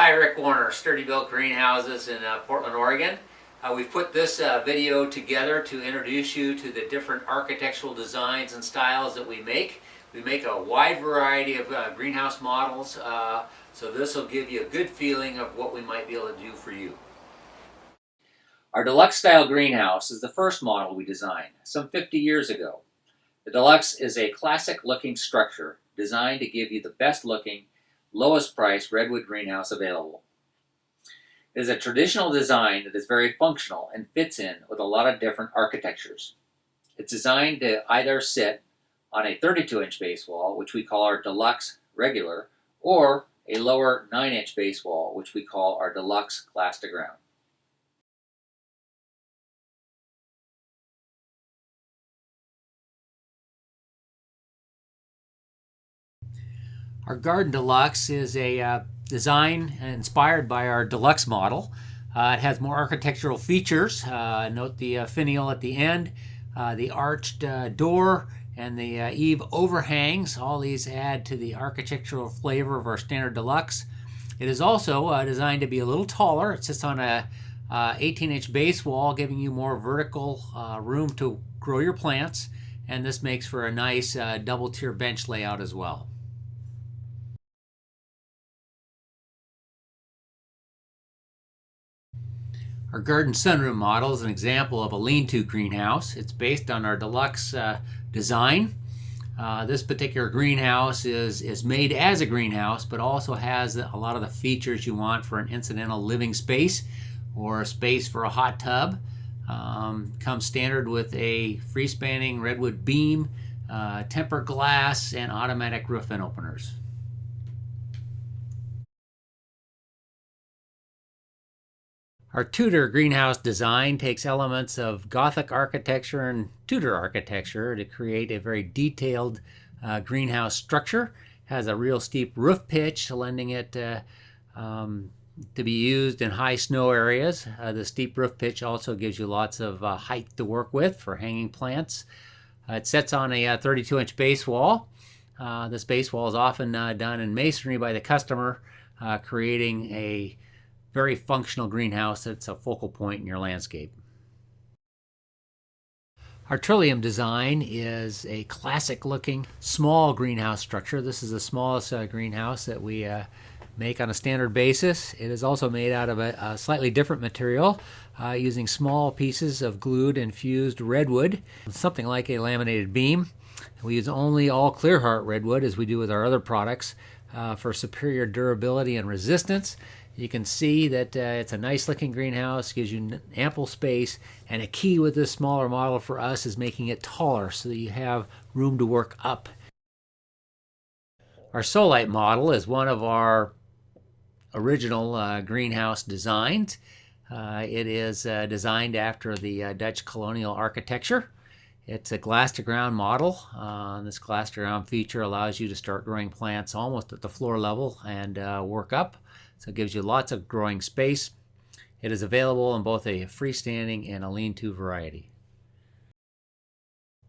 Hi, Rick Warner, Sturdi-Built Greenhouses in Portland, Oregon. We've put this video together to introduce you to the different architectural designs and styles that we make. We make a wide variety of greenhouse models, so this will give you a good feeling of what we might be able to do for you. Our Deluxe style greenhouse is the first model we designed some 50 years ago. The Deluxe is a classic looking structure designed to give you the best looking, lowest price redwood greenhouse available. It is a traditional design that is very functional and fits in with a lot of different architectures. It's designed to either sit on a 32-inch base wall, which we call our Deluxe regular, or a lower 9-inch base wall, which we call our Deluxe glass to ground. Our Garden Deluxe is a design inspired by our Deluxe model. It has more architectural features. Note the finial at the end, the arched door, and the eave overhangs. All these add to the architectural flavor of our standard Deluxe. It is also designed to be a little taller. It sits on a 18-inch base wall, giving you more vertical room to grow your plants, and this makes for a nice double-tier bench layout as well. Our garden sunroom model is an example of a lean-to greenhouse. It's based on our Deluxe design. This particular greenhouse is made as a greenhouse, but also has a lot of the features you want for an incidental living space or a space for a hot tub. Comes standard with a free-spanning redwood beam, tempered glass, and automatic roof vent openers. Our Tudor greenhouse design takes elements of Gothic architecture and Tudor architecture to create a very detailed greenhouse structure. Has a real steep roof pitch, lending it to be used in high snow areas. The steep roof pitch also gives you lots of height to work with for hanging plants. It sits on a 32-inch base wall. This base wall is often done in masonry by the customer, creating a very functional greenhouse that's a focal point in your landscape. Our Trillium design is a classic looking small greenhouse structure. This is the smallest greenhouse that we make on a standard basis. It is also made out of a slightly different material, using small pieces of glued and fused redwood, something like a laminated beam. We use only all clear heart redwood, as we do with our other products, for superior durability and resistance. You can see that it's a nice looking greenhouse, gives you ample space, and a key with this smaller model for us is making it taller so that you have room to work up. Our Solite model is one of our original greenhouse designs. It is designed after the Dutch colonial architecture. It's a glass to ground model. This glass to ground feature allows you to start growing plants almost at the floor level and work up. So it gives you lots of growing space. It is available in both a freestanding and a lean-to variety.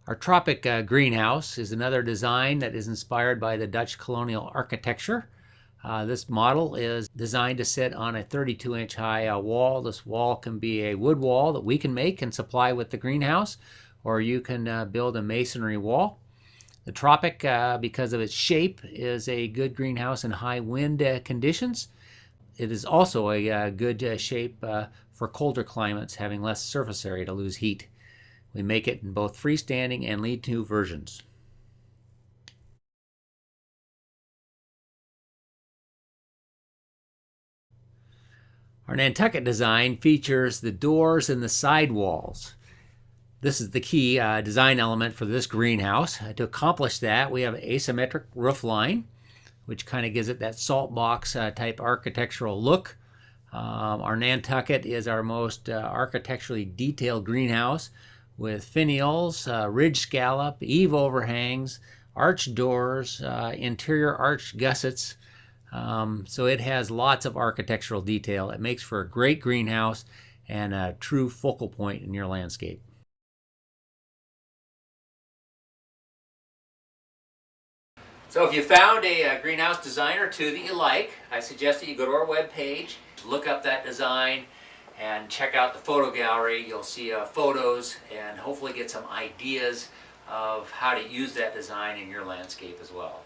Our Tropic greenhouse is another design that is inspired by the Dutch colonial architecture. This model is designed to sit on a 32-inch high wall. This wall can be a wood wall that we can make and supply with the greenhouse, or you can build a masonry wall. The Tropic, because of its shape, is a good greenhouse in high wind conditions. It is also a good shape for colder climates, having less surface area to lose heat. We make it in both freestanding and lean-to versions. Our Nantucket design features the doors and the side walls. This is the key design element for this greenhouse. To accomplish that, we have an asymmetric roof line, which kind of gives it that salt box type architectural look. Our Nantucket is our most architecturally detailed greenhouse, with finials, ridge scallop, eave overhangs, arched doors, interior arched gussets. So it has lots of architectural detail. It makes for a great greenhouse and a true focal point in your landscape. So if you found a greenhouse design or two that you like, I suggest that you go to our webpage, look up that design, and check out the photo gallery. You'll see photos and hopefully get some ideas of how to use that design in your landscape as well.